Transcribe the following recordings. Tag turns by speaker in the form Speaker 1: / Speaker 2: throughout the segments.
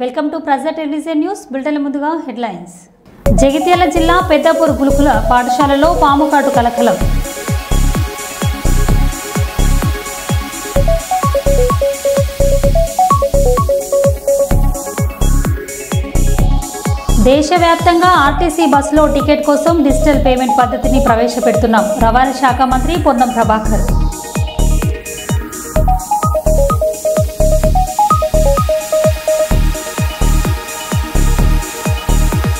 Speaker 1: Welcome to ప్రజా television news bulletin. ముందుగా headlines. Jagtial జిల్లా పెద్దపూర్ గురుకుల పాఠశాలలో పాము కాటు కలకలం. దేశవ్యాప్తంగా ఆర్టీసీ బస్సులో టికెట్ కోసం డిజిటల్ పేమెంట్ పద్ధతిని ప్రవేశపెడుతున్నాం. రవాణా శాఖ మంత్రి పొన్నం ప్రభాకర్.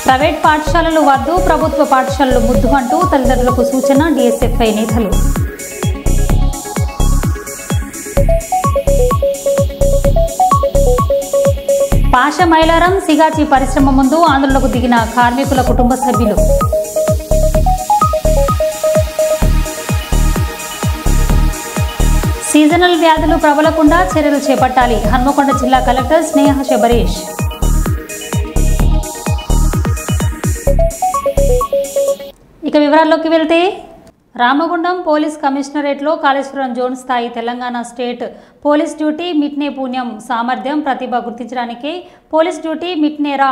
Speaker 1: ప్రైవేట్ పాఠశాలలు వద్దు, ప్రభుత్వ పాఠశాలలు ముద్దు అంటూ తల్లిదండ్రులకు సూచన. డీఎస్ఎఫ్ఐ నేతలు. పాష మైలారం సిగాచి పరిశ్రమ ముందు ఆందోళనకు దిగిన కార్మికుల కుటుంబ సభ్యులు. సీజనల్ వ్యాధులు ప్రబలకుండా చర్యలు చేపట్టాలి. హన్మకొండ జిల్లా కలెక్టర్ స్నేహ శబరీష్. ఇక వివరాల్లోకి వెళ్తే, రామగుండం పోలీస్ కమిషనరేట్లో కాళేశ్వరం జోన్ స్థాయి తెలంగాణ స్టేట్ పోలీస్ డ్యూటీ మిట్నే పుణ్యం సామర్థ్యం ప్రతిభ గుర్తించడానికి పోలీస్ డ్యూటీ మిట్నేరా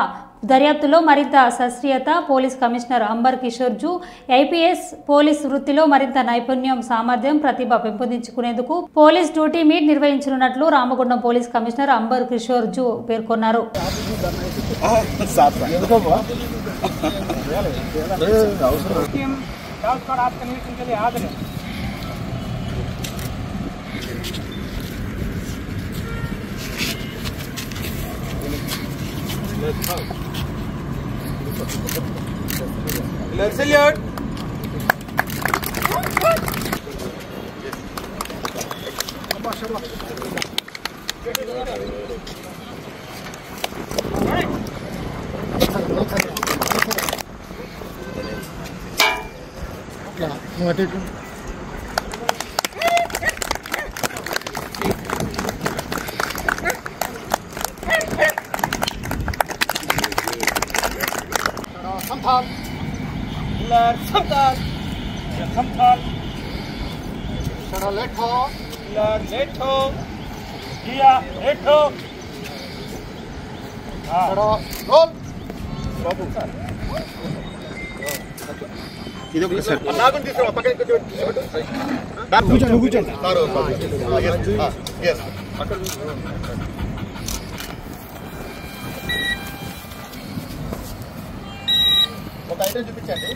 Speaker 1: దర్యాప్తులో మరింత శాస్త్రీయత. Police commissioner Amber Kishore Jha IPS police వృత్తిలో మరింత నైపుణ్యం సామర్థ్యం ప్రతిభ పెంపొందించుకునేందుకు పోలీస్ డ్యూటీ మీట్ నిర్వహించనున్నట్లు రామగుండం పోలీస్ కమిషనర్ అంబర్ కిషోర్ జూ పేర్కొన్నారు.
Speaker 2: Salute. Samthal. Samthal. Samthal. Shara letho. Letho. Dia letho. Shara roll. Babu. Ido sir. Nagun తీసుకురా పక్కన కూర్చోండి. కూర్చోండి. Yes. అక్కడ ఒక ఐటమ్ చూపించండి.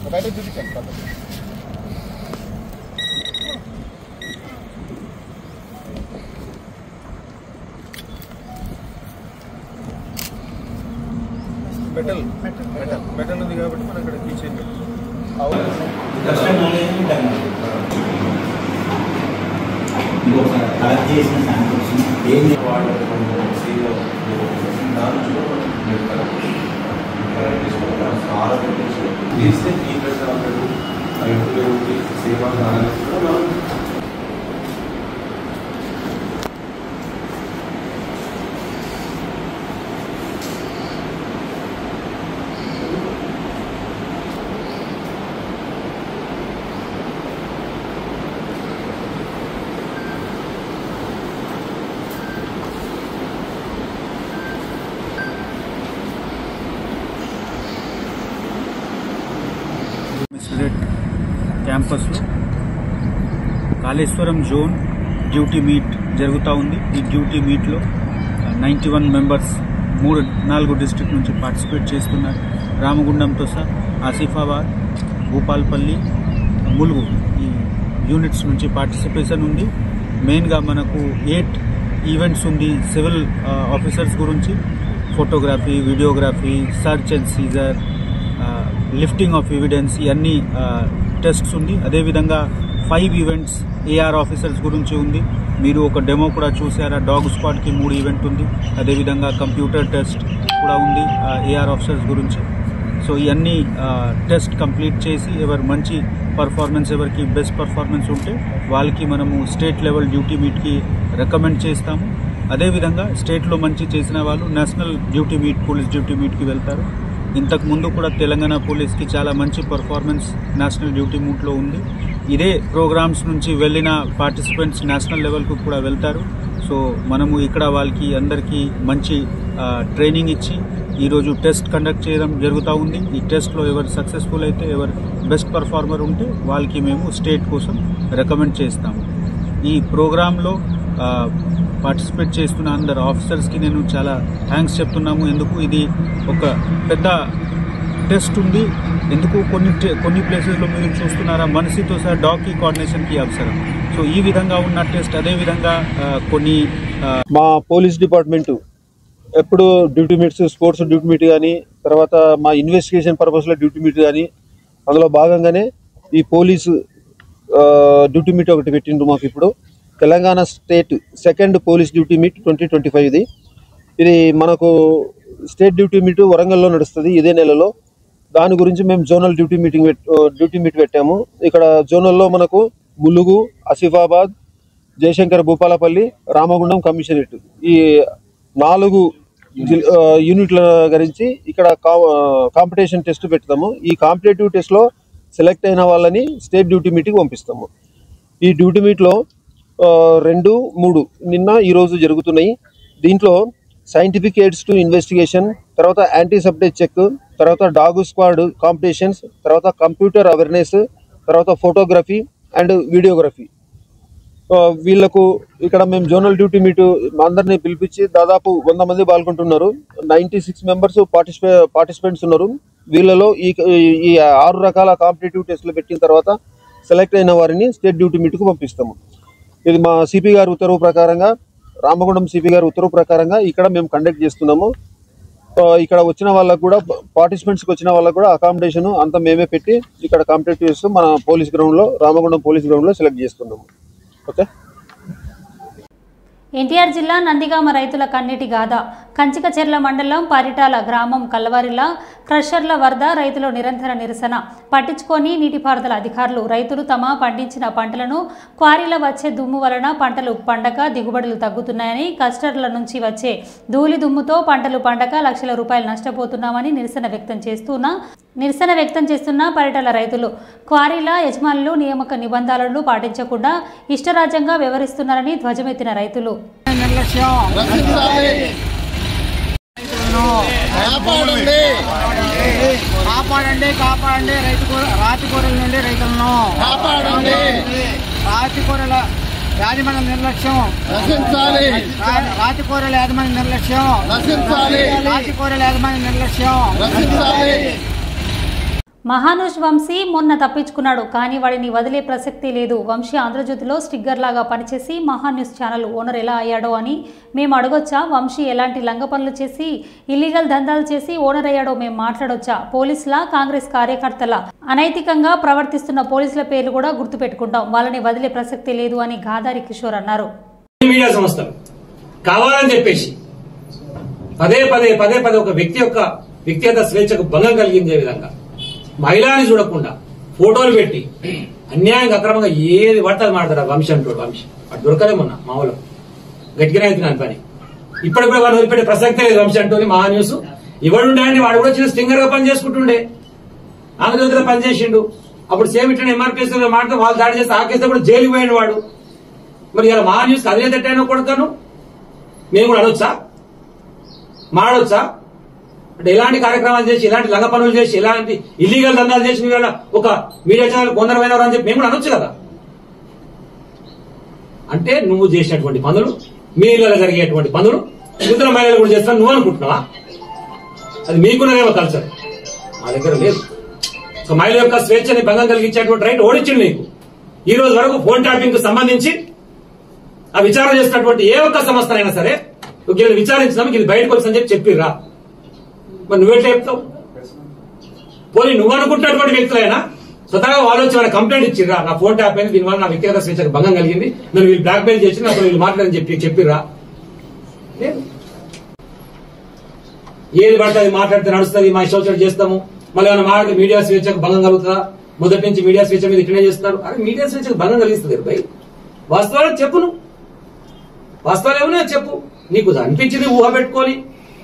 Speaker 2: ఒక ఐటమ్ చూపించండి. మెటల్ మెటల్ ఉంది కాబట్టి మనం ఇక్కడ తీసేయండి. క్యాంపస్లో కాళేశ్వరం జోన్ డ్యూటీ మీట్ జరుగుతూ ఉంది. ఈ డ్యూటీ మీట్లో 91 మెంబర్స్ 4 డిస్ట్రిక్ట్ నుంచి పార్టిసిపేట్ చేస్తున్నారు. రామగుండంతో సహా ఆసిఫాబాద్, భూపాల్పల్లి, ములుగు ఈ యూనిట్స్ నుంచి పార్టిసిపేషన్ ఉంది. మెయిన్గా మనకు 8 ఈవెంట్స్ ఉంది. సివిల్ ఆఫీసర్స్ గురించి photography, videography, search and seizure, lifting of evidence, ఇవన్నీ టెస్ట్స్ ఉంది. అదేవిధంగా 5 ఈవెంట్స్ ఏఆర్ ఆఫీసర్స్ గురించి ఉంది. మీరు ఒక డెమో కూడా చూసారా. డాగ్ స్క్వాడ్కి 3 ఈవెంట్ ఉంది. అదేవిధంగా కంప్యూటర్ టెస్ట్ కూడా ఉంది ఏఆర్ ఆఫీసర్స్ గురించి. సో ఇవన్నీ టెస్ట్ కంప్లీట్ చేసి ఎవరు మంచి పర్ఫార్మెన్స్, ఎవరికి బెస్ట్ పర్ఫార్మెన్స్ ఉంటే వాళ్ళకి మనము స్టేట్ లెవెల్ డ్యూటీ మీట్కి రికమెండ్ చేస్తాము. అదేవిధంగా స్టేట్లో మంచి చేసిన వాళ్ళు national duty meet, police duty మీట్కి వెళ్తారు. ఇంతకు ముందు కూడా తెలంగాణ పోలీస్కి చాలా మంచి పర్ఫార్మెన్స్ నేషనల్ డ్యూటీ మీట్లో ఉంది. ఇదే ప్రోగ్రామ్స్ నుంచి వెళ్ళిన పార్టిసిపెంట్స్ నేషనల్ లెవెల్కు కూడా వెళ్తారు. సో మనము ఇక్కడ వాళ్ళకి అందరికీ మంచి ట్రైనింగ్ ఇచ్చి ఈరోజు టెస్ట్ కండక్ట్ చేయడం జరుగుతూ ఉంది. ఈ టెస్ట్లో ఎవరు సక్సెస్ఫుల్ అయితే, ఎవరు బెస్ట్ పర్ఫార్మర్ ఉంటే వాళ్ళకి మేము స్టేట్ కోసం రికమెండ్ చేస్తాము. ఈ ప్రోగ్రాంలో పార్టిసిపేట్ చేస్తున్న అందరు ఆఫీసర్స్కి నేను చాలా థ్యాంక్స్ చెప్తున్నాము. ఎందుకు ఇది ఒక పెద్ద టెస్ట్ ఉంది. ఎందుకు కొన్ని ప్లేసెస్లో మీరు చూస్తున్నారా, మనిషితో సహా డాగ్కి కోఆర్డినేషన్కి అవసరం. సో ఈ విధంగా ఉన్న టెస్ట్ అదేవిధంగా కొన్ని
Speaker 3: మా పోలీస్ డిపార్ట్మెంటు ఎప్పుడు duty meets, sports duty meet కానీ, తర్వాత మా ఇన్వెస్టిగేషన్ పర్పస్లో డ్యూటీ మీట్ కానీ, అందులో భాగంగానే ఈ పోలీసు డ్యూటీ మీట్ ఒకటి పెట్టిండు మాకు. ఇప్పుడు Telangana state second police duty meet 2025 ఇది మనకు స్టేట్ డ్యూటీ మీట్ వరంగల్లో నడుస్తుంది ఇదే నెలలో. దాని గురించి మేము జోనల్ డ్యూటీ మీట్ పెట్టాము. ఇక్కడ జోనల్లో మనకు ములుగు, ఆసిఫాబాద్, జయశంకర్, భూపాలపల్లి, రామగుండం, కమిషనరేట్ ఈ 4 యూనిట్ల గురించి ఇక్కడ కాంపిటీషన్ టెస్ట్ పెడతాము. ఈ కాంపిటేటివ్ టెస్ట్లో సెలెక్ట్ అయిన వాళ్ళని స్టేట్ డ్యూటీ మీట్కి పంపిస్తాము. ఈ డ్యూటీ మీట్లో 2, 3 నిన్న ఈరోజు జరుగుతున్నాయి. దీంట్లో సైంటిఫిక్ ఎయిడ్స్ టు ఇన్వెస్టిగేషన్, తర్వాత యాంటీ సబ్టేజ్ చెక్, తర్వాత డాగ్ స్క్వాడ్ కాంపిటీషన్స్, తర్వాత కంప్యూటర్ అవేర్నెస్, తర్వాత ఫోటోగ్రఫీ అండ్ వీడియోగ్రఫీ. వీళ్లకు ఇక్కడ మేము జోనల్ డ్యూటీ మీట్ అందరినీ పిలిపించి దాదాపు 100 మంది పాల్గొంటున్నారు. 96 మెంబర్స్ పార్టిసిపెంట్స్ ఉన్నారు. వీళ్ళలో ఈ 6 రకాల కాంపిటేటివ్ టెస్టులు పెట్టిన తర్వాత సెలెక్ట్ అయిన వారిని స్టేట్ డ్యూటీ మీట్కు పంపిస్తాము. ఇది మా సిపి గారి ఉత్తర్వు ప్రకారంగా, రామగుండం సిపి గారి ఉత్తర్వు ప్రకారంగా ఇక్కడ మేము కండక్ట్ చేస్తున్నాము. ఇక్కడ వచ్చిన వాళ్ళకు కూడా, పార్టిసిపెంట్స్కి వచ్చిన వాళ్ళకు కూడా అకామిడేషన్ అంతా మేమే పెట్టి ఇక్కడ కాంపిటేటివ్ చేస్తూ మన పోలీస్ గ్రౌండ్లో, రామగుండం పోలీస్ గ్రౌండ్లో సెలెక్ట్ చేస్తున్నాము. ఓకే.
Speaker 1: ఎన్టీఆర్ జిల్లా నందిగామ రైతుల కన్నీటి గాథ. కంచికచెర్ల మండలం పరిటాల గ్రామం కల్వరిలా క్రషర్ల వరద, రైతుల నిరంతర నిరసన. పట్టించుకొని నీటిపారుదల అధికారులు. రైతులు తమ పండించిన పంటలను క్వారీల వచ్చే దుమ్ము వలన పంటలు పండక దిగుబడులు తగ్గుతున్నాయని, క్లస్టర్ల నుంచి వచ్చే ధూళి దుమ్ముతో పంటలు పండక లక్షల రూపాయలు నష్టపోతున్నామని నిరసన వ్యక్తం చేస్తున్న పరిటాల రైతులు. క్వారీల యజమానులు నియామక నిబంధనలను పాటించకుండా ఇష్టరాజ్యంగా వ్యవహరిస్తున్నారని ధ్వజమెత్తిన రైతులు.
Speaker 4: కాపాడండి రాతికూరల నుండి రైతులను కాపాడండి. రాతికూరల యాజమాన్య నిర్లక్ష్యం రక్షించాలి. రాతికూరల యాజమాన్య నిర్లక్ష్యం రక్షించాలి. రాతికూరల యాజమాన్య నిర్లక్ష్యం రక్షించాలి.
Speaker 1: మహానుష్ వంశీ మొన్న తప్పించుకున్నాడు, కానీ వాడిని వదిలే ప్రసక్తి లేదు. వంశీ ఆంధ్రజ్యోతిలో స్టిగ్గర్ లాగా పనిచేసి మహాన్యూస్ ఛానల్ ఓనర్ ఎలా అయ్యాడో అని మేము అడగొచ్చా? వంశీ ఎలాంటి లంగ పనులు చేసి ఇల్లీగల్ దందాలు చేసి ఓనర్ అయ్యాడో మేము మాట్లాడొచ్చా? పోలీసుల, కాంగ్రెస్ కార్యకర్తల అనైతికంగా ప్రవర్తిస్తున్న పోలీసుల పేర్లు కూడా గుర్తుపెట్టుకుంటాం. వాళ్ళని వదిలే ప్రసక్తి లేదు అని గాదారి కిషోర్ అన్నారు.
Speaker 5: మీడియా సంస్థలు కావాలని చెప్పేసి పదే ఒక వ్యక్తి యొక్క వ్యక్తిగత స్వేచ్ఛకు భంగం కలిగించే విధంగా మహిళని చూడకుండా ఫోటోలు పెట్టి అన్యాయంగా అక్రమంగా ఏది పడతాది మాడతారు. వంశీ అంటాడు. వంశీ అటు దొరకలే మొన్న మామూలు గట్టిగానే అవుతున్నాను పని. ఇప్పటికి కూడా వాడు వదిలిపెట్టే ప్రసక్తే లేదు. వంశీ అంటోని మహా న్యూస్ ఇవ్వడుండే అంటే వాడు కూడా చిన్న స్టింగర్ గా పని చేసుకుంటుండే. ఆంధ్రజ్యోతిలో పనిచేసిండు. అప్పుడు సేమ్ ఇట్లా ఎంఆర్పీఎస్ మాట్లాడితే వాళ్ళు దాడి చేస్తే ఆ కేసులో కూడా జైలుకి పోయిన వాడు. మరి ఇలా మహా న్యూస్ అదే తట్టైనా కొడతాను మేము కూడా అనొచ్చా, మాడొచ్చా? అంటే ఎలాంటి కార్యక్రమాలు చేసి, ఇలాంటి లంగ పనులు చేసి, ఇలాంటి ఇల్లీగల్ దందాలు చేసి ఇవాళ ఒక మీడియా ఛానల్ కొందరమైనవారు అని చెప్పి మేము కూడా అనొచ్చు కదా. అంటే నువ్వు చేసినటువంటి పనులు, మీ ఇళ్ళలో జరిగేటువంటి పనులు ఇతర మహిళలు కూడా చేస్తాను నువ్వు అనుకుంటున్నావా? అది మీకున్నదేమో కల్చర్, మా దగ్గర లేదు. సో మహిళ యొక్క స్వేచ్ఛని భంగం కలిగించేటువంటి రైట్ ఓడించింది నీకు. ఈ రోజు వరకు ఫోన్ ట్యాపింగ్ కు సంబంధించి ఆ విచారణ చేసినటువంటి ఏ ఒక్క సంస్థనైనా సరే విచారించినాము ఇది బయటకు వచ్చని చెప్పిర్రా? మరి నువ్వెట్లా చెప్తావు? పోనీ నువ్వు అనుకుంటున్నటువంటి వ్యక్తులైనా స్వతహాగా వాళ్ళు వచ్చి వాళ్ళ కంప్లైంట్ ఇచ్చిర్రా, నా ఫోన్ ట్యాప్ అయింది, దీనివల్ల నా వ్యక్తిగత స్వేచ్ఛకు భంగం కలిగింది, నన్ను వీళ్ళు బ్లాక్ మెయిల్ చేసి నాకు వీళ్ళు మాట్లాడని చెప్పిర్రా? ఏది పడితే అది మాట్లాడితే నడుస్తుంది, మా ఇష్టం చేస్తాము, మళ్ళీ ఏమైనా మాట్లాడితే మీడియా స్వేచ్ఛకు భంగం కలుగుతుందా? మొదటి నుంచి మీడియా స్వేచ్ఛ మీద ఇట్లనే చేస్తున్నారు. అరే మీడియా స్వేచ్ఛకు భంగం కలిగిస్తుంది భయ్. వాస్తవాలు చెప్పు, నువ్వు వాస్తవాలు ఏమన్నా చెప్పు. నీకు అనిపించింది ఊహ పెట్టుకొని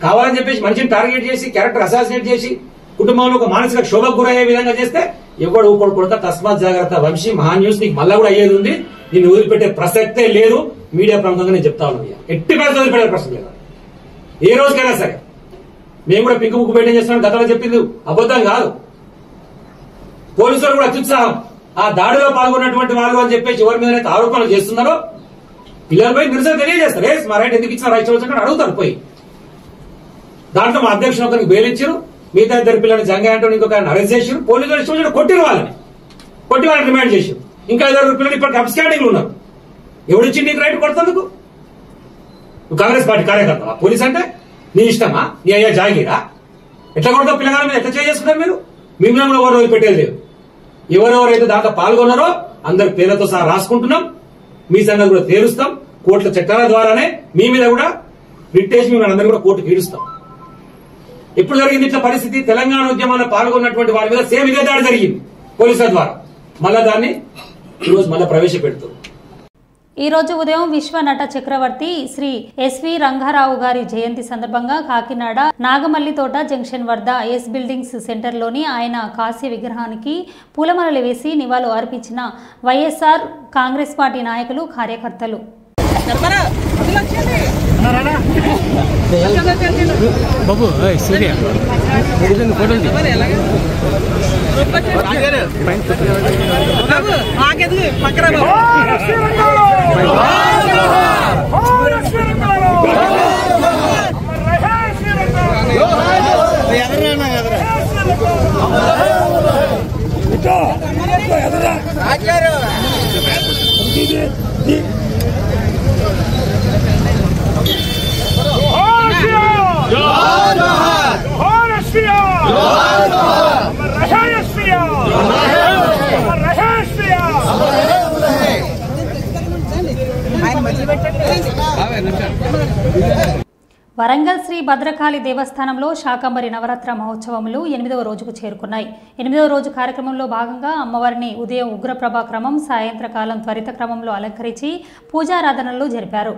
Speaker 5: కావాలని చెప్పేసి మనిషిని టార్గెట్ చేసి క్యారెక్టర్ అసాసినేట్ చేసి కుటుంబంలో ఒక మానసిక క్షోభకు గురయ్యే విధంగా చేస్తే ఎవడు ఊపడు కొడతా. తస్మాత్ జాగ్రత్త వంశీ. మహా న్యూస్ నీకు మళ్ళా కూడా అయ్యేది ఉంది. నిన్ను వదిలిపెట్టే ప్రసక్తే లేదు. మీడియా ప్రముఖంగా నేను చెప్తా ఉన్నాను. ఎట్టి పరిస్థితులు పెట్టే ప్రశ్న లేదు. ఏ రోజుకైనా సరే మేము కూడా పింక్ బుక్ మెయింటైన్ చేస్తున్నాం. గతంలో చెప్పింది అబద్దం కాదు. పోలీసులు కూడా అత్యుత్సాహం. ఆ దాడిలో పాల్గొన్నటువంటి వాళ్ళు అని చెప్పేసి ఎవరి మీద ఆరోపణలు చేస్తున్నారో పిల్లలు పోయి నిరసన తెలియజేస్తారు. మా రైట్ ఎందుకు ఇచ్చిన రైట్ వచ్చాక అడుగుతారు పోయి. దాంట్లో మా అధ్యక్షుడు ఒకరికి బెయిల్ ఇచ్చారు. మిగతా ఇద్దరు పిల్లల్ని జంగా అంటూ ఇంకొక అరెస్ట్ చేశారు. పోలీసులు ఇష్టం కొట్టిరు వాళ్ళని రిమాండ్ చేశారు. ఇంకా 5 పిల్లలు ఇప్పటికి అబ్స్కాండింగ్ ఉన్నారు. ఎవడిచ్చి నీకు రైట్ కొడుతందుకు? నువ్వు కాంగ్రెస్ పార్టీ కార్యకర్తవా? పోలీస్ అంటే నీ ఇష్టమా? నీ అయ్యా జాగీరా? ఎట్లా కొడతావు? పిల్లగాల మీద ఎట్లా చేసుకుంటారు మీరు? మిమ్మల్ని ఎవరు రోజు పెట్టేది లేదు. ఎవరెవరైతే దాంట్లో పాల్గొన్నారో అందరి పేర్లతో సహా రాసుకుంటున్నాం. మీ సంగతి కూడా తేలుస్తాం. కోర్టుల చట్టాల ద్వారానే మీ మీద కూడా రిట్టేసి మిమ్మల్ని అందరూ కూడా కోర్టుకు ఈడుస్తాం. ఎప్పుడు జరిగింది ఇట్లా పరిస్థితి? తెలంగాణ ఉద్యమంలో పాల్గొన్నటువంటి వారి మీద సేమ్ ఇదే దాడి జరిగింది పోలీసుల ద్వారా. మళ్ళా దాన్ని ఈరోజు మళ్ళా ప్రవేశపెడుతుంది.
Speaker 1: ఈ రోజు ఉదయం విశ్వ నట చక్రవర్తి శ్రీ ఎస్వి రంగారావు గారి జయంతి సందర్భంగా కాకినాడ నాగమల్లితోట జంక్షన్ వద్ద ఎస్ బిల్డింగ్స్ సెంటర్లోని ఆయన కాంస్య విగ్రహానికి పూలమాలలు వేసి నివాళులు అర్పించిన వైఎస్ఆర్ కాంగ్రెస్ పార్టీ నాయకులు, కార్యకర్తలు. వరంగల్ శ్రీ భద్రకాళి దేవస్థానంలో శాకంబరి నవరాత్ర మహోత్సవములు 8వ రోజుకు చేరుకున్నాయి. 8వ రోజు కార్యక్రమంలో భాగంగా అమ్మవారిని ఉదయం ఉగ్రప్రభా క్రమం, సాయంత్రకాలం త్వరిత క్రమంలో అలంకరించి పూజారాధనలు జరిపారు.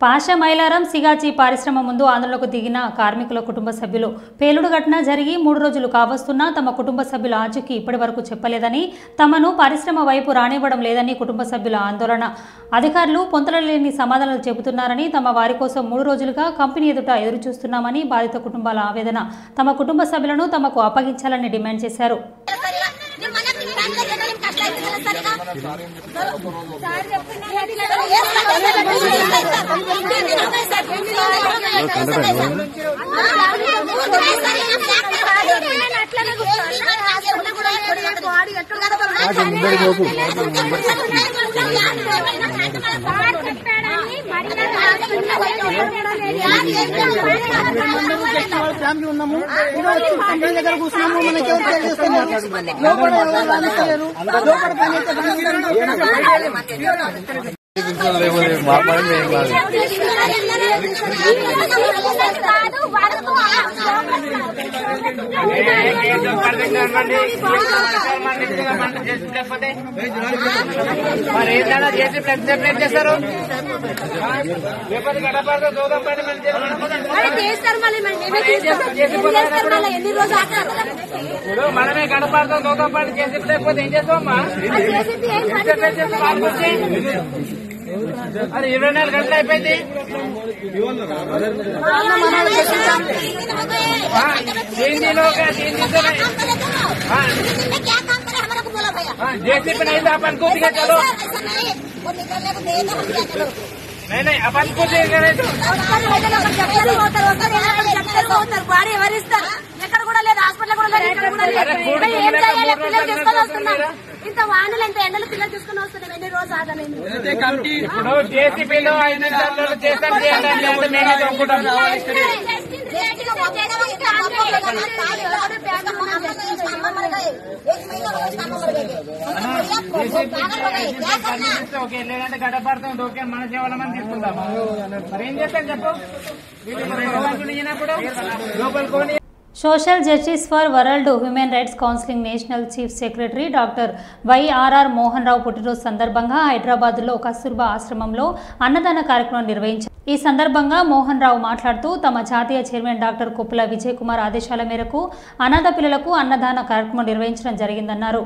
Speaker 1: పాషా మైలారం సిగాచి పరిశ్రమ ముందు ఆందోళనకు దిగిన కార్మికుల కుటుంబ సభ్యులు పేలుడు ఘటన జరిగి 3 రోజులు కావస్తున్నా తమ కుటుంబ సభ్యుల ఆచూకీ ఇప్పటి వరకు చెప్పలేదని, తమను పరిశ్రమ వైపు రానివ్వడం లేదని కుటుంబ సభ్యుల ఆందోళన. అధికారులు పొంతలలేని సమాధానాలు చెబుతున్నారని, తమ వారి కోసం 3 రోజులుగా కంపెనీ ఎదుట ఎదురు చూస్తున్నామని బాధిత కుటుంబాల ఆవేదన. తమ కుటుంబ సభ్యులను తమకు అప్పగించాలని డిమాండ్ చేశారు.
Speaker 4: ఫ్యామిలీ ఉన్నాము, దగ్గర కూర్చున్నాము, మనకి చేస్తారు. మనమే గడపడతాం దోగం పని చేసి లేకపోతే ఏం చేస్తామమ్మా?
Speaker 6: अरे 24 घंटे అయిపోయింది जेसीपी नहीं था अपन को दिखा चलो नहीं अपन को
Speaker 4: బాడీ ఎవరిస్తారు ఎక్కడ కూడా లేదు హాస్పిటల్ కూడా లేదు ఎక్కడ కూడా లేదు ఏం చేయాలి పిల్లలు తీసుకొని వస్తున్నారు ఇంత వానలు ఇంత ఎండలు పిల్లలు తీసుకుని వస్తున్నారు ఎన్ని రోజు ఆగలేదు
Speaker 6: ఇప్పుడు జేసీపీలో 5 నిమిషాల్లో చేస్తాం చేయాలి మేమే అనుకుంటాం ఓకే లేదంటే గడపడతాం ఓకే మన సేవల మంది తీసుకుంటాం మరి ఏం చేస్తాం చెప్పు లోపలికి
Speaker 1: social justice for world human rights counselling national chief secretary doctor Y R R Mohan Rao పుట్టినరోజు సందర్భంగా హైదరాబాద్లో కస్తూర్బా ఆశ్రమంలో అన్నదాన కార్యక్రమం నిర్వహించారు. ఈ సందర్భంగా మోహన్ రావు మాట్లాడుతూ తమ జాతీయ చైర్మన్ డాక్టర్ కొప్పుల విజయ్ కుమార్ ఆదేశాల మేరకు అనాథ పిల్లలకు అన్నదాన కార్యక్రమం నిర్వహించడం జరిగిందన్నారు.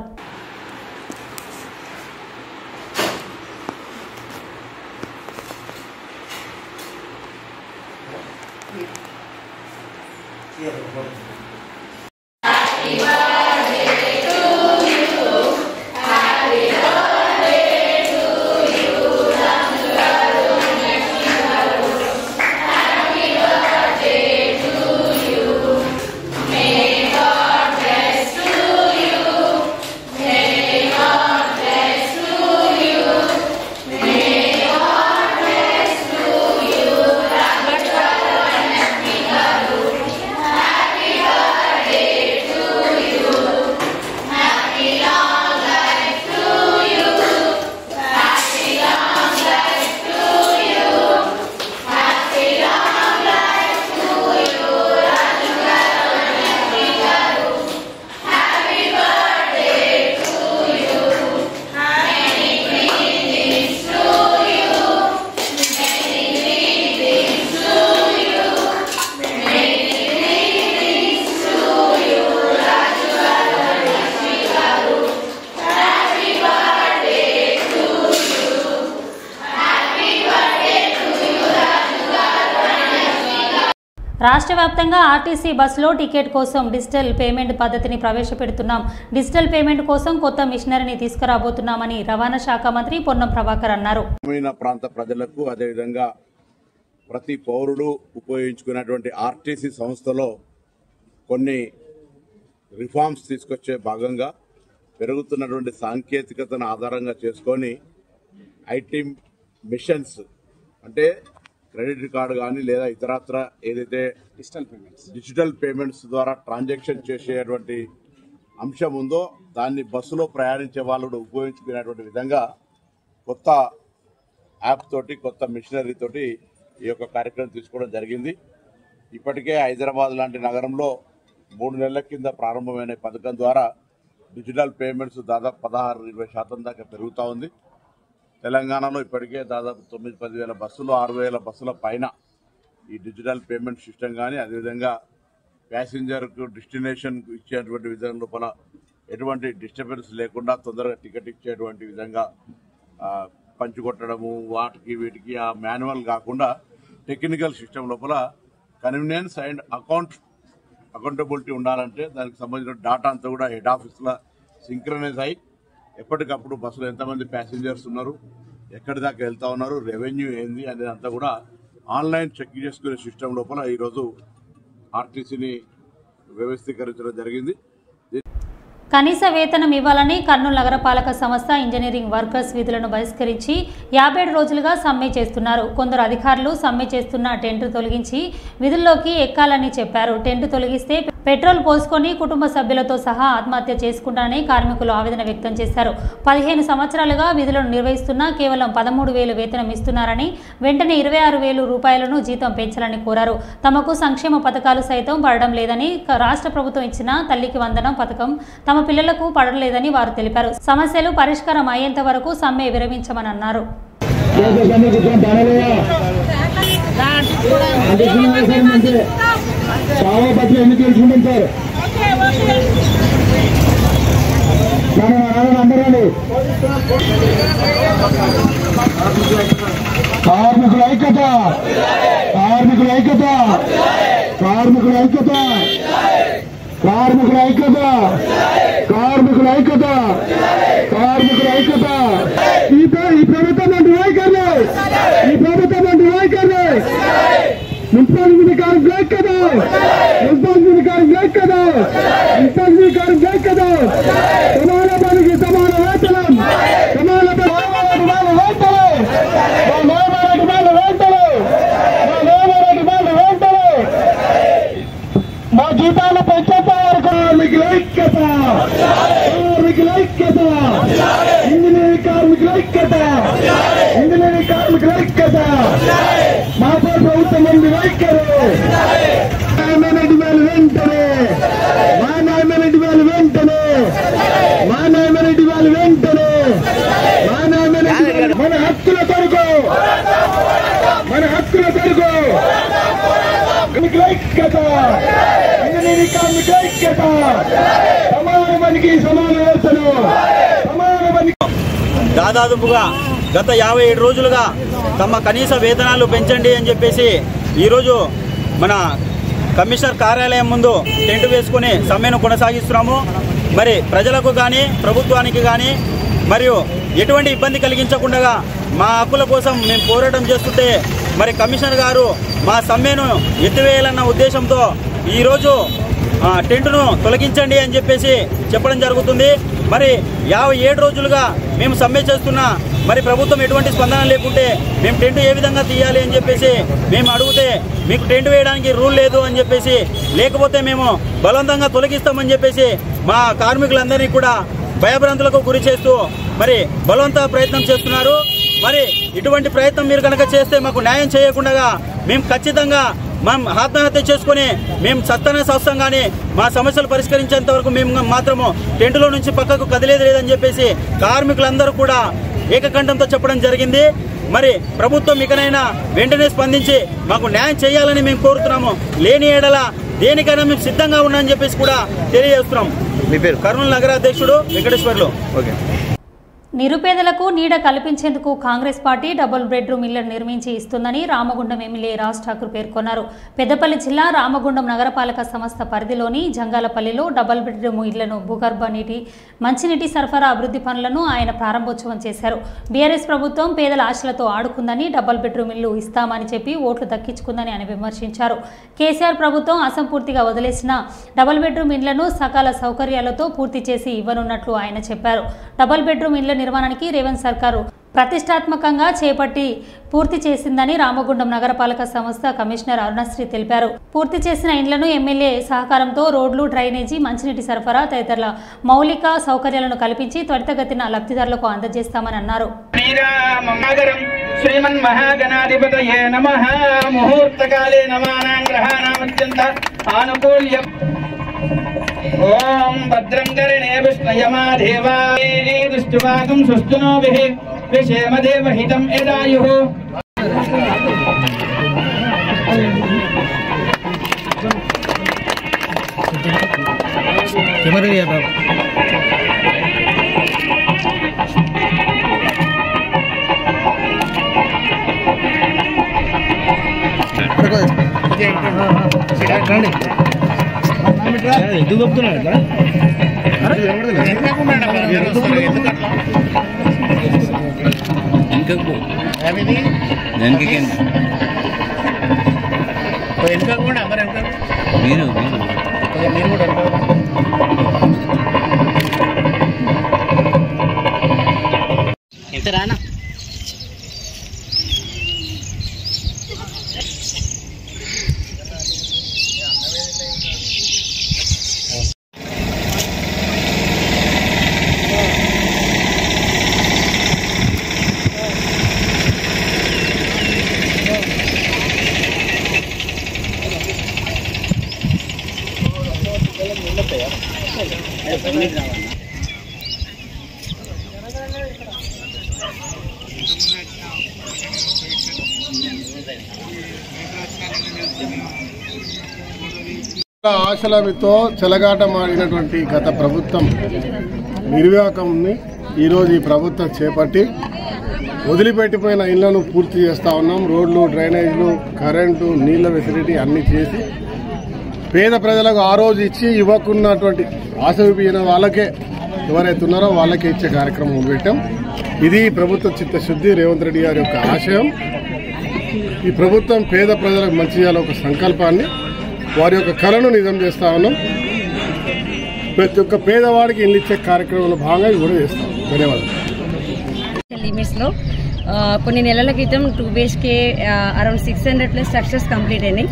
Speaker 1: రాష్ట్ర వ్యాప్తంగా ఆర్టీసీ బస్సులో టికెట్ కోసం డిజిటల్ పేమెంట్ పద్ధతిని ప్రవేశపెడుతున్నాం. డిజిటల్ పేమెంట్ కోసం కొత్త మిషనరీని తీసుకురాబోతున్నామని రవాణా శాఖ మంత్రి పొన్నం ప్రభాకర్ అన్నారు.
Speaker 7: గ్రామీణ ప్రాంత ప్రజలకు అదేవిధంగా ప్రతి పౌరుడు ఉపయోగించుకున్నటువంటి ఆర్టీసీ సంస్థలో కొన్ని రిఫార్మ్స్ తీసుకొచ్చే భాగంగా పెరుగుతున్నటువంటి సాంకేతికతను ఆధారంగా చేసుకొని ఐటీ మిషన్స్ అంటే క్రెడిట్ కార్డు కానీ లేదా ఇతరత్ర ఏదైతే డిజిటల్ పేమెంట్స్ ద్వారా ట్రాన్సాక్షన్ చేసేటువంటి అంశం ఉందో దాన్ని బస్సులో ప్రయాణించే వాళ్ళు ఉపయోగించుకునేటువంటి విధంగా కొత్త యాప్ తోటి కొత్త మిషనరీ తోటి ఈ యొక్క కార్యక్రమం తీసుకోవడం జరిగింది. ఇప్పటికే హైదరాబాద్ లాంటి నగరంలో 3 నెలల కింద ప్రారంభమైన పథకం ద్వారా డిజిటల్ పేమెంట్స్ దాదాపు 16-20% దాకా పెరుగుతూ ఉంది. తెలంగాణలో ఇప్పటికే దాదాపు 9-10 వేల బస్సులు 6,000 బస్సుల పైన ఈ డిజిటల్ పేమెంట్ సిస్టమ్ కానీ అదేవిధంగా ప్యాసింజర్కు డెస్టినేషన్ ఇచ్చేటువంటి విధానం లోపల ఎటువంటి డిస్టర్బెన్స్ లేకుండా తొందరగా టికెట్ ఇచ్చేటువంటి విధంగా పంచుకొట్టడము వాటికి వీటికి ఆ మాన్యువల్ కాకుండా టెక్నికల్ సిస్టమ్ లోపల కన్వీనియన్స్ అండ్ అకౌంటబిలిటీ ఉండాలంటే దానికి సంబంధించిన డాటా అంతా కూడా హెడ్ ఆఫీస్లో సింక్రనైజ్ అయ్యి ఎప్పటికప్పుడు బస్సులో ఎంతమంది ప్యాసింజర్స్ ఉన్నారు, ఎక్కడి దాకా వెళ్తా ఉన్నారు, రెవెన్యూ ఏంది అనేది అంతా కూడా ఆన్లైన్ చెక్ చేసుకునే సిస్టమ్ లోపల ఈరోజు ఆర్టీసీని వ్యవస్థీకరించడం జరిగింది.
Speaker 1: కనీస వేతనం ఇవ్వాలని కర్నూలు నగరపాలక సంస్థ ఇంజనీరింగ్ వర్కర్స్ విధులను బహిష్కరించి 57 రోజులుగా సమ్మె చేస్తున్నారు. కొందరు అధికారులు సమ్మె చేస్తున్న టెంట్ తొలగించి విధుల్లోకి ఎక్కాలని చెప్పారు. టెంట్ తొలగిస్తే పెట్రోల్ పోసుకొని కుటుంబ సభ్యులతో సహా ఆత్మహత్య చేసుకుంటారని కార్మికులు ఆవేదన వ్యక్తం చేశారు. 15 సంవత్సరాలుగా విధులను నిర్వహిస్తున్నా కేవలం 13,000 వేతనం ఇస్తున్నారని, వెంటనే 26,000 రూపాయలను జీతం పెంచాలని కోరారు. తమకు సంక్షేమ పథకాలు సైతం పడడం లేదని, రాష్ట్ర ప్రభుత్వం ఇచ్చిన తల్లికి వందనం పథకం తమ పిల్లలకు పడలేదని వారు తెలిపారు. సమస్యలు పరిష్కారం అయ్యేంత వరకు సమ్మె విరమించమని అన్నారు.
Speaker 8: చాలా పట్ల ఎన్ని తెలుసుకుంటాం సార్. కార్మికుల ఐక్యత, కార్మికుల ఐక్యత, కార్మికుల ఐక్యత, కార్మికుల ఐక్యత, కార్మికుల ఐక్యత, కార్మికుల ఐక్యత. ఈ ప్రభుత్వం వైఖరి, ఈ ప్రభుత్వం వైఖరి, మున్సిపాలిటీ కార్మికుల ఐక్యత, మున్సిపాలిటీ కార్మికుల ఐక్యత, మున్సిపాలిటీ కార్మికుల ఐక్యత. సమాన పనికి సమాన వేతనం, సమాన మా జీతాలు పెంచేస్తారు. కార్మికుల ఐక్యత, కార్మికుల ఐక్యత, ఇంజనీరింగ్ కార్మికుల ఐక్యత, ఇంజనీరింగ్ కార్మికుల ఐక్యత. మాపై ప్రభుత్వం ఉంది వైఖరి. న్యాయమైన డిమాండ్ వెంటనే, మా న్యాయమైన డిమాండ్ వెంటనే, మా న్యాయమైన డిమాండ్ వెంటనే, మా న్యాయమైన మన హక్కుల కొరకు, మన హక్కుల కొరకు కార్మికుల ఐక్యత, ఇంజనీరింగ్ కార్మికుల ఐక్యత. సమాన పనికి సమాన వేతనం, సమాన పనికి.
Speaker 9: దాదాపుగా గత 57 రోజులుగా తమ కనీస వేతనాలు పెంచండి అని చెప్పేసి ఈరోజు మన కమిషనర్ కార్యాలయం ముందు టెంట్ వేసుకుని సమ్మెను కొనసాగిస్తున్నాము. మరి ప్రజలకు కానీ ప్రభుత్వానికి కానీ మరియు ఎటువంటి ఇబ్బంది కలిగించకుండా మా హక్కుల కోసం మేము పోరాటం చేస్తుంటే మరి కమిషనర్ గారు మా సమ్మెను ఎత్తివేయాలన్న ఉద్దేశంతో ఈరోజు టెంటును తొలగించండి అని చెప్పేసి చెప్పడం జరుగుతుంది. మరి 57 రోజులుగా మేము సమ్మె చేస్తున్నా మరి ప్రభుత్వం ఎటువంటి స్పందన లేకుంటే మేము టెంట్ ఏ విధంగా తీయాలి అని చెప్పేసి మేము అడిగితే మీకు టెంట్ వేయడానికి రూల్ లేదు అని చెప్పేసి, లేకపోతే మేము బలవంతంగా తొలగిస్తామని చెప్పేసి మా కార్మికులందరినీ కూడా భయభ్రాంతులకు గురి చేస్తూ మరి బలవంత ప్రయత్నం చేస్తున్నారు. మరి ఇటువంటి ప్రయత్నం మీరు కనుక చేస్తే మాకు న్యాయం చేయకుండా మేము ఖచ్చితంగా మేము ఆత్మహత్య చేసుకుని మేము సత్తన సంస్థంగానే మా సమస్యలు పరిష్కరించేంత వరకు మేము మాత్రము టెంటులో నుంచి పక్కకు కదిలేదు లేదని చెప్పేసి కార్మికులందరూ కూడా ఏకకంఠంతో చెప్పడం జరిగింది. మరి ప్రభుత్వం ఇకనైనా వెంటనే స్పందించి మాకు న్యాయం చేయాలని మేము కోరుతున్నాము. లేని ఏడల దేనికైనా మేము సిద్ధంగా ఉన్నామని చెప్పేసి కూడా తెలియజేస్తున్నాం. మీ పేరు? కర్నూలు నగర అధ్యక్షుడు వెంకటేశ్వర్లు. ఓకే.
Speaker 1: నిరుపేదలకు నీడ కల్పించేందుకు కాంగ్రెస్ పార్టీ డబుల్ బెడ్రూమ్ ఇళ్లను నిర్మించి ఇస్తుందని రామగుండం ఎమ్మెల్యే రాజ్ ఠాకూర్ పేర్కొన్నారు. పెద్దపల్లి జిల్లా రామగుండం నగరపాలక సంస్థ పరిధిలోని జంగాలపల్లిలో డబుల్ బెడ్రూమ్ ఇళ్లను భూగర్భ నీటి మంచినీటి సరఫరా అభివృద్ధి పనులను ఆయన ప్రారంభోత్సవం చేశారు. బీఆర్ఎస్ ప్రభుత్వం పేదల ఆశలతో ఆడుకుందని డబుల్ బెడ్రూమ్ ఇళ్లు ఇస్తామని చెప్పి ఓట్లు దక్కించుకుందని ఆయన విమర్శించారు. కేసీఆర్ ప్రభుత్వం అసంపూర్తిగా వదిలేసిన డబుల్ బెడ్రూమ్ ఇళ్లను సకాల సౌకర్యాలతో పూర్తి చేసి ఇవ్వనున్నట్లు ఆయన చెప్పారు. డబుల్ బెడ్రూమ్ ఇళ్ల నిర్మాణానికి రేవంత్ సర్కారు ప్రతిష్టాత్మకంగా చేపట్టి పూర్తి చేసిందని రామగుండం నగరపాలక సంస్థ కమిషనర్ అరుణశ్రీ తెలిపారు. పూర్తి చేసిన ఇండ్లను ఎమ్మెల్యే సహకారంతో రోడ్లు, డ్రైనేజీ, మంచినీటి సరఫరా తదితర మౌలిక సౌకర్యాలను కల్పించి త్వరితగతిన లబ్ధిదారులకు అందజేస్తామని అన్నారు.
Speaker 6: శ్రీమన్మహాగణాధిపతయే నమః. ముహూర్తకాలే నమానాం గ్రహాణామత్యంత ఆనుకూల్యం. ఓం భద్రం కరిణే విష్ణయమా దేవాయ దుష్టువాగం సుస్తునోభిః విషేమ దేవహితం యదాయుః.
Speaker 9: ఎందుకు చెప్తున్నాడు
Speaker 10: ఎంత రానా
Speaker 8: ఆశలతో చెలగాటమాడినటువంటి గత ప్రభుత్వం నిర్వాహకంని ఈరోజు ఈ ప్రభుత్వం చేపట్టి వదిలిపెట్టిపోయిన ఇళ్లను పూర్తి చేస్తూ ఉన్నాం. రోడ్లు, డ్రైనేజీలు, కరెంటు, నీళ్ల ఫెసిలిటీ అన్నీ చేసి పేద ప్రజలకు ఆ రోజు ఇచ్చి ఇవ్వకున్నటువంటి ఆశ విపిన వాళ్ళకే ఎవరైతే ఉన్నారో వాళ్ళకే ఇచ్చే కార్యక్రమం పెట్టాం. ఇది ప్రభుత్వ చిత్తశుద్ధి, రేవంత్ రెడ్డి గారి యొక్క ఆశయం. ఈ ప్రభుత్వం పేద ప్రజలకు మంచి చేయాలి ఒక సంకల్పాన్ని, వారి యొక్క కళను నిజం చేస్తా ఉన్నాం. ప్రతి ఒక్క పేదవాడికి ఇల్లు ఇచ్చే కార్యక్రమంలో భాగంగా ఇది కూడా చేస్తాం. ధన్యవాదాలు.
Speaker 10: లిమిట్స్ లో కొన్ని నెలల క్రితం 2 BHK అరౌండ్ 600+ స్ట్రక్చర్స్ కంప్లీట్ అయినాయి.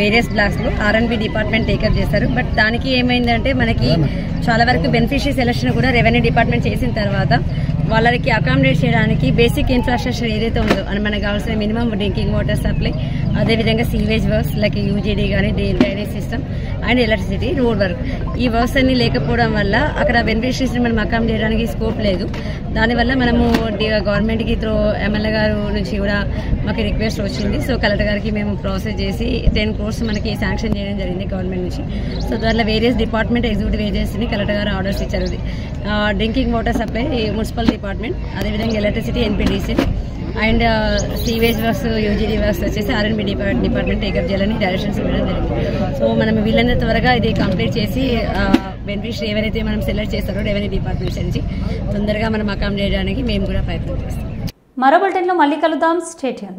Speaker 10: వేరియస్ బ్లాక్స్ లో R&B డిపార్ట్మెంట్ టేకప్ చేశారు. బట్ దానికి ఏమైందంటే మనకి చాలా వరకు బెనిఫిషరీ సెలక్షన్ కూడా రెవెన్యూ డిపార్ట్మెంట్ చేసిన తర్వాత వాళ్ళకి అకామిడేట్ చేయడానికి బేసిక్ ఇన్ఫ్రాస్ట్రక్చర్ ఏదైతే ఉందో అని మనకు కావాల్సిన మినిమం డ్రింకింగ్ వాటర్ సప్లై, అదేవిధంగా సీవేజ్ వర్క్స్ లైక్ UGD కానీ drainage system and electricity, road work, ఈ వర్క్స్ అన్ని లేకపోవడం వల్ల అక్కడ బెనిఫిషరీస్ని మనం అకామిడేట్ చేయడానికి స్కోప్ లేదు. దానివల్ల మనము గవర్నమెంట్కి త్రూ ఎమ్మెల్యే గారు నుంచి కూడా మాకు రిక్వెస్ట్ వచ్చింది. సో కలెక్టర్ గారికి మేము ప్రాసెస్ చేసి 10 crores మనకి శాంక్షన్ చేయడం జరిగింది గవర్నమెంట్ నుంచి. సో దాంట్లో వేరియస్ డిపార్ట్మెంట్ ఎగ్జిక్యూటివ్ ఏజెన్సీని కలెక్టర్ గారు ఆర్డర్స్ ఇచ్చారు. Drinking water supply municipal department, అదేవిధంగా electricity NPDC and sewage works UGD works వచ్చేసి R&B డిపార్ట్మెంట్ టేకప్ చేయాలని డైరెక్షన్స్ ఇవ్వడం జరిగింది. సో మనం వీళ్ళంత త్వరగా ఇది కంప్లీట్ చేసి బెనిఫిషరీ ఎవరైతే మనం సెలెక్ట్ చేస్తారో రెవెన్యూ డిపార్ట్మెంట్స్ నుంచి తొందరగా మనం అకామిడేట్ చేయడానికి మేము కూడా ప్రయత్నం చేస్తాం.
Speaker 1: మరో బులెటిన్లో మళ్ళీ కలుద్దాం. Stay tune.